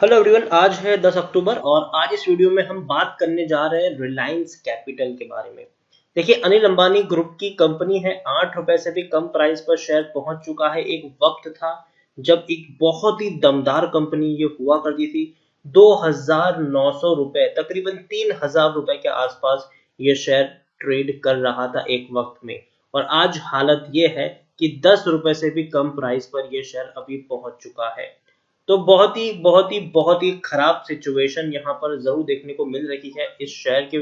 Hello everyone, आज है 10 अक्टूबर और आज इस वीडियो में हम बात करने जा रहे हैं रिलायंस कैपिटल के बारे में। देखिए, अनिल अंबानी ग्रुप की कंपनी है। 8 रुपए से भी कम प्राइस पर शेयर पहुंच चुका है। एक वक्त था जब एक बहुत ही दमदार कंपनी ये हुआ करती थी। 2,900 रुपए, तकरीबन 3,000 रुपए के आसपास ये शेयर ट्रेड कर रहा था एक वक्त में। और आज हालत ये है कि 10 रुपए से भी कम प्राइस पर यह शेयर अभी पहुंच चुका है। तो बहुत ही खराब सिचुएशन यहाँ पर जरूर देखने को मिल रही है इस शेयर के।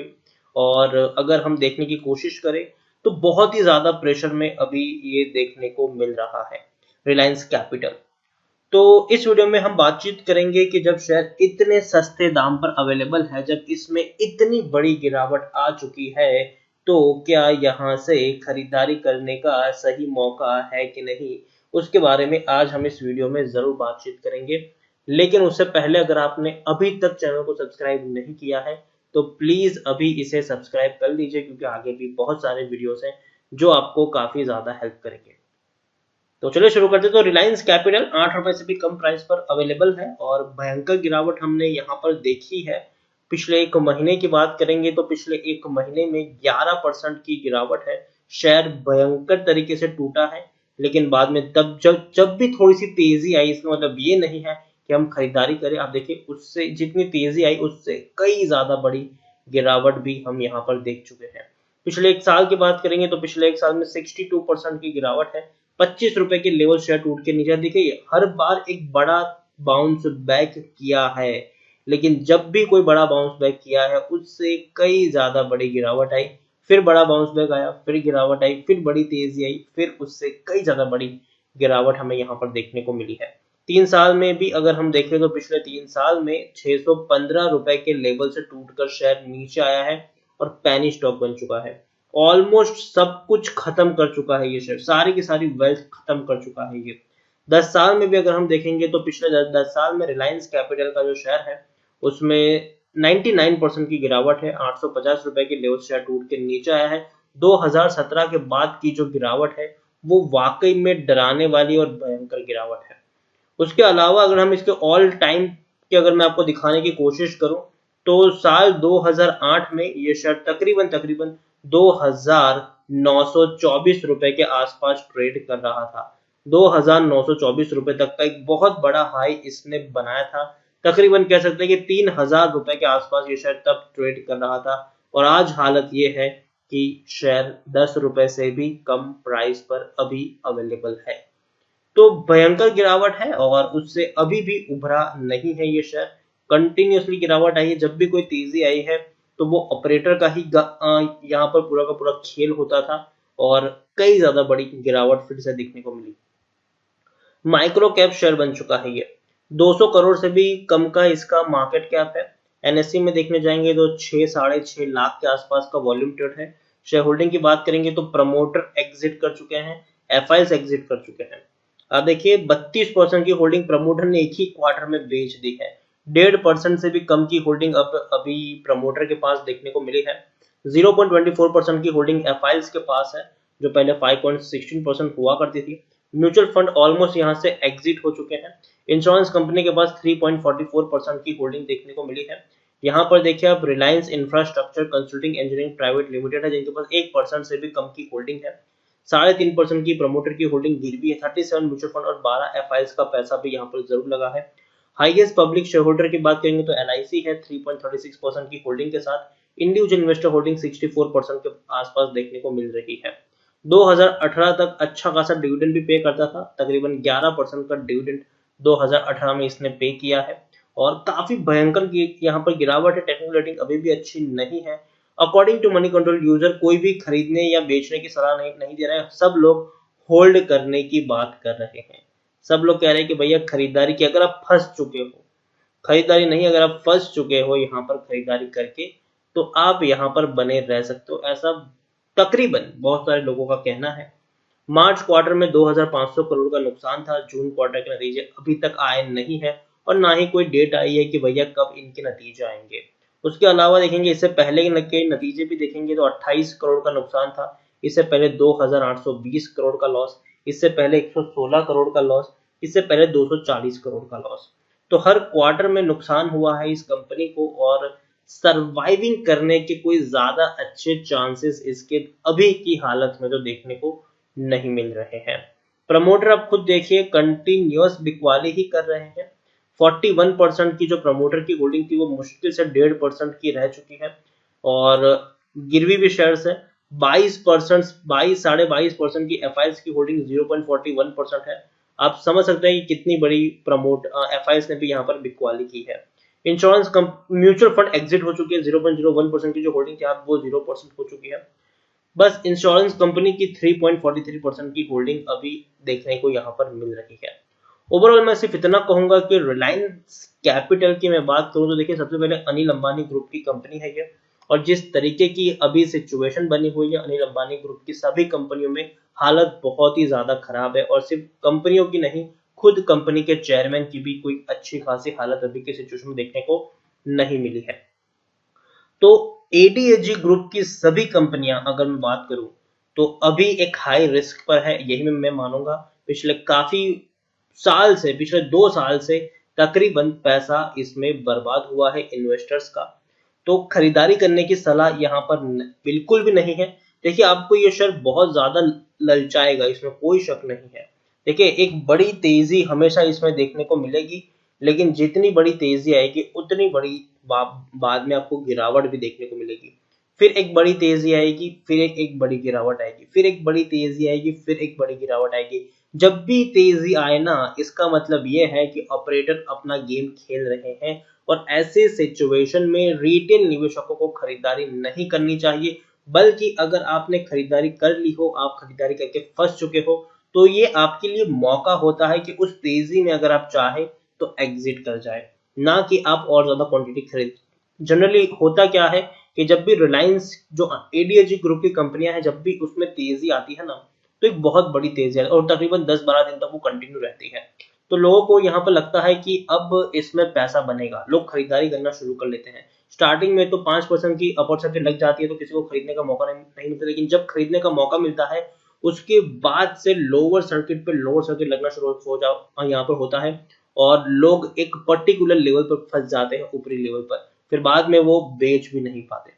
और अगर हम देखने की कोशिश करें तो बहुत ही ज्यादा प्रेशर में अभी ये देखने को मिल रहा है रिलायंस कैपिटल। तो इस वीडियो में हम बातचीत करेंगे कि जब शेयर इतने सस्ते दाम पर अवेलेबल है, जब इसमें इतनी बड़ी गिरावट आ चुकी है, तो क्या यहाँ से खरीदारी करने का सही मौका है कि नहीं, उसके बारे में आज हम इस वीडियो में जरूर बातचीत करेंगे। लेकिन उससे पहले अगर आपने अभी तक चैनल को सब्सक्राइब नहीं किया है तो प्लीज अभी इसे सब्सक्राइब कर लीजिए, क्योंकि आगे भी बहुत सारे वीडियोस हैं जो आपको काफी ज्यादा हेल्प करेंगे। तो चलिए शुरू करते हैं। तो रिलायंस कैपिटल 8 रुपए से भी कम प्राइस पर अवेलेबल है और भयंकर गिरावट हमने यहाँ पर देखी है। पिछले एक महीने की बात करेंगे तो पिछले एक महीने में 11% की गिरावट है। शेयर भयंकर तरीके से टूटा है, लेकिन बाद में तब जब भी थोड़ी सी तेजी आई, इसका मतलब ये नहीं है कि हम खरीदारी करें। आप देखिए, उससे जितनी तेजी आई उससे कई ज्यादा बड़ी गिरावट भी हम यहाँ पर देख चुके हैं। पिछले एक साल की बात करेंगे तो पिछले एक साल में 62% की गिरावट है। 25 रुपए के लेवल शेयर टूट के नीचे, देखिए हर बार एक बड़ा बाउंस बैक किया है, लेकिन जब भी कोई बड़ा बाउंस बैक किया है उससे कई ज्यादा बड़ी गिरावट आई। फिर बड़ा बाउंस बैक आया, फिर गिरावट आई, फिर बड़ी तेजी आई, फिर उससे कई ज्यादा बड़ी गिरावट हमें यहाँ पर देखने को मिली है। 3 साल में भी अगर हम देखें तो पिछले 3 साल में 615 रुपए के लेवल से टूटकर शेयर नीचे आया है और पैनी स्टॉक बन चुका है। ऑलमोस्ट सब कुछ खत्म कर चुका है ये शेयर, सारी की सारी वेल्थ खत्म कर चुका है ये। 10 साल में भी अगर हम देखेंगे तो पिछले 10 साल में रिलायंस कैपिटल का जो शेयर है उसमें 99% की गिरावट है। 850 रुपए के लेवल शेयर टूट के नीचे आया है। 2017 के बाद की जो गिरावट है वो वाकई में डराने वाली और भयंकर गिरावट है। उसके अलावा अगर हम इसके ऑल टाइम की अगर मैं आपको दिखाने की कोशिश करूं तो साल 2008 में ये शेयर तकरीबन तकरीबन 2,924 रुपए के आसपास ट्रेड कर रहा था। 2,924 रुपए तक का एक बहुत बड़ा हाई इसने बनाया था। तकरीबन कह सकते हैं कि 3,000 रुपए के आसपास ये शेयर तब ट्रेड कर रहा था। और आज हालत ये है कि शेयर 10 रुपए से भी कम प्राइस पर अभी अवेलेबल है। तो भयंकर गिरावट है और उससे अभी भी उभरा नहीं है ये शेयर। कंटिन्यूअसली गिरावट आई है। जब भी कोई तेजी आई है तो वो ऑपरेटर का ही यहाँ पर पूरा का पूरा खेल होता था और कई ज्यादा बड़ी गिरावट फिर से देखने को मिली। माइक्रो कैप शेयर बन चुका है ये। 200 करोड़ से भी कम का इसका मार्केट कैप है। एनएससी में देखने जाएंगे तो 6 साढ़े 6 लाख के आसपास का वॉल्यूम ट्रेड है। शेयर होल्डिंग की बात करेंगे तो प्रमोटर एग्जिट कर चुके हैं, एफआईएस एग्जिट कर चुके हैं। अब देखिए, 32% की होल्डिंग प्रमोटर ने एक ही क्वार्टर में बेच दी है। 1.5% से भी कम की होल्डिंग अब अभी प्रमोटर के पास देखने को मिली है। 0.24% की होल्डिंग एफआईएस के पास है, जो पहले 5.16% हुआ करती थी। म्यूचुअल फंड ऑलमोस्ट यहाँ से एग्जिट हो चुके हैं। इंश्योरेंस कंपनी के पास 3.44% की होल्डिंग देखने को मिली है। यहाँ पर देखिए आप, Reliance infrastructure consulting engineering private limited है, जिनके पास 1% से भी कम की होल्डिंग है। 3.5% की प्रमोटर की होल्डिंग गिरवी है। 37 म्यूचुअल फंड और 12 एफआईएस का पैसा भी यहाँ पर जरूर लगा है। हाईएस्ट पब्लिक शेयर होल्डर की बात करेंगे तो एलआईसी है 3.36% की होल्डिंग के साथ। इंडिविजुअल इन्वेस्टर होल्डिंग 64% के आसपास देखने को मिल रही है। 2018 तक अच्छा खासा डिविडेंड भी पे करता था, तकरीबन 11% का डिविडेंड 2018 में इसने पे किया है। और काफी भयंकर यहाँ पर गिरावट है। टेक्निकल रेटिंग अभी भी अच्छी नहीं है। According to Moneycontrol user कोई भी खरीदने या बेचने की सलाह नहीं दे रहे हैं। सब लोग होल्ड करने की बात कर रहे हैं। सब लोग कह रहे हैं कि भैया खरीदारी की, अगर आप फंस चुके हो, खरीदारी नहीं, अगर आप फंस चुके हो यहाँ पर खरीदारी करके, तो आप यहाँ पर बने रह सकते हो, ऐसा तकरीबन बहुत सारे लोगों का कहना है। मार्च क्वार्टर में 2,500 करोड़ का नुकसान था। जून क्वार्टर के नतीजे अभी तक आए नहीं है और ना ही कोई डेट आई है कि भैया कब इनके नतीजे आएंगे। उसके अलावा देखेंगे, इससे पहले के नतीजे भी देखेंगे तो 28 करोड़ का नुकसान था। इससे पहले 2,820 करोड़ का लॉस, इससे पहले 116 करोड़ का लॉस, इससे पहले 240 करोड़ का लॉस। तो हर क्वार्टर में नुकसान हुआ है इस कंपनी को और सर्वाइविंग करने के कोई ज्यादा अच्छे चांसेस इसके अभी की हालत में तो देखने को नहीं मिल रहे हैं। प्रमोटर आप खुद देखिए कंटिन्यूअस बिकवाली ही कर रहे हैं। 41% की जो प्रमोटर की होल्डिंग थी वो मुश्किल से 1.5% की रह चुकी है और गिरवी भी शेयर्स है। 22% 22.5% की एफ की होल्डिंग 0.41% है। आप समझ सकते हैं कि कितनी बड़ी प्रमोट एफ ने भी यहाँ पर बिकवाली की है। इंश्योरेंस म्यूचुअल फंड एग्जिट हो चुकी है। 0.01% की जो होल्डिंग थी आप वो 0% हो चुकी है। बस इंश्योरेंस कंपनी की 3.43% की होल्डिंग अभी देखने को यहाँ पर मिल रही है। ओवरऑल मैं सिर्फ इतना कहूंगा कि रिलायंस कैपिटल की मैं बात करूं तो देखिए सबसे पहले अनिल अंबानी ग्रुप की कंपनी है ये और जिस तरीके की अभी सिचुएशन बनी हुई है अनिल अंबानी ग्रुप की सभी कंपनियों में हालत बहुत ही ज्यादा खराब है और सिर्फ कंपनियों की नहीं खुद कंपनी के चेयरमैन की भी कोई अच्छी खासी हालत अभी के सिचुएशन में देखने को नहीं मिली है। तो एडीएजी ग्रुप की सभी कंपनियां अगर मैं बात करूं तो अभी एक हाई रिस्क पर है, यही मैं मानूंगा। पिछले काफी साल से पिछले 2 साल से तकरीबन पैसा इसमें बर्बाद हुआ है इन्वेस्टर्स का। तो खरीदारी करने की सलाह यहाँ पर बिल्कुल भी नहीं है। देखिए आपको ये शेयर बहुत ज्यादा ललचाएगा, इसमें कोई शक नहीं है। देखिए एक बड़ी तेजी हमेशा इसमें देखने को मिलेगी, लेकिन जितनी बड़ी तेजी आएगी उतनी बड़ी बाद में आपको गिरावट भी देखने को मिलेगी। फिर एक बड़ी तेजी आएगी, फिर एक बड़ी गिरावट आएगी, फिर एक बड़ी तेजी आएगी, फिर एक बड़ी गिरावट आएगी। जब भी तेजी आए ना इसका मतलब ये है कि ऑपरेटर अपना गेम खेल रहे हैं और ऐसे सिचुएशन में रिटेल निवेशकों को खरीदारी नहीं करनी चाहिए। बल्कि अगर आपने खरीदारी कर ली हो, आप खरीदारी करके फंस चुके हो, तो ये आपके लिए मौका होता है कि उस तेजी में अगर आप चाहें तो एग्जिट कर जाए, ना कि आप और ज्यादा क्वांटिटी खरीद। जनरली होता क्या है कि जब भी रिलायंस जो एडीएजी ग्रुप की कंपनियां हैं जब भी उसमें तेजी आती है ना तो एक बहुत बड़ी तेजी आती है और तकरीबन 10-12 दिन तक वो कंटिन्यू रहती है। तो लोगों को यहाँ पर लगता है कि अब इसमें पैसा बनेगा, लोग खरीदारी करना शुरू कर लेते हैं। स्टार्टिंग में तो 5% की अपॉर्चुनिटी लग जाती है तो किसी को खरीदने का मौका नहीं मिलता, लेकिन जब खरीदने का मौका मिलता है उसके बाद से लोअर सर्किट लगना शुरू हो जाओ यहाँ पर होता है और लोग एक पर्टिकुलर लेवल पर फंस जाते हैं, ऊपरी लेवल पर, फिर बाद में वो बेच भी नहीं पाते।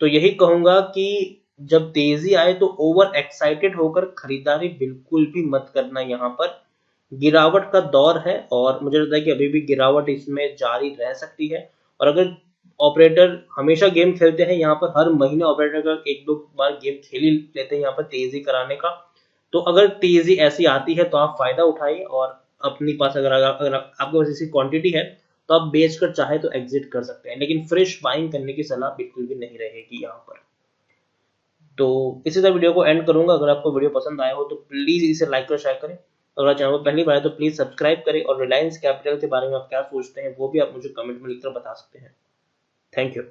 तो यही कहूंगा कि जब तेजी आए तो ओवर एक्साइटेड होकर खरीदारी बिल्कुल भी मत करना। यहाँ पर गिरावट का दौर है और मुझे लगता है कि अभी भी गिरावट इसमें जारी रह सकती है। और अगर ऑपरेटर हमेशा गेम खेलते हैं, यहाँ पर हर महीने ऑपरेटर का 1-2 बार गेम खेल ही लेते हैं यहाँ पर तेजी कराने का, तो अगर तेजी ऐसी आती है तो आप फायदा उठाइए और अपनी पास अगर आपके पास ऐसी क्वांटिटी है तो आप बेचकर चाहे तो एग्जिट कर सकते हैं, लेकिन फ्रेश बाइंग करने की सलाह बिल्कुल भी नहीं रहेगी यहाँ पर। तो इसी तरह वीडियो को एंड करूंगा। अगर आपको वीडियो पसंद आया हो तो प्लीज इसे लाइक और शेयर करें। अगर चैनल को पहली बार है तो प्लीज सब्सक्राइब करें और रिलायंस कैपिटल के बारे में आप क्या सोचते हैं वो भी आप मुझे कमेंट में लिखकर बता सकते हैं। Thank you.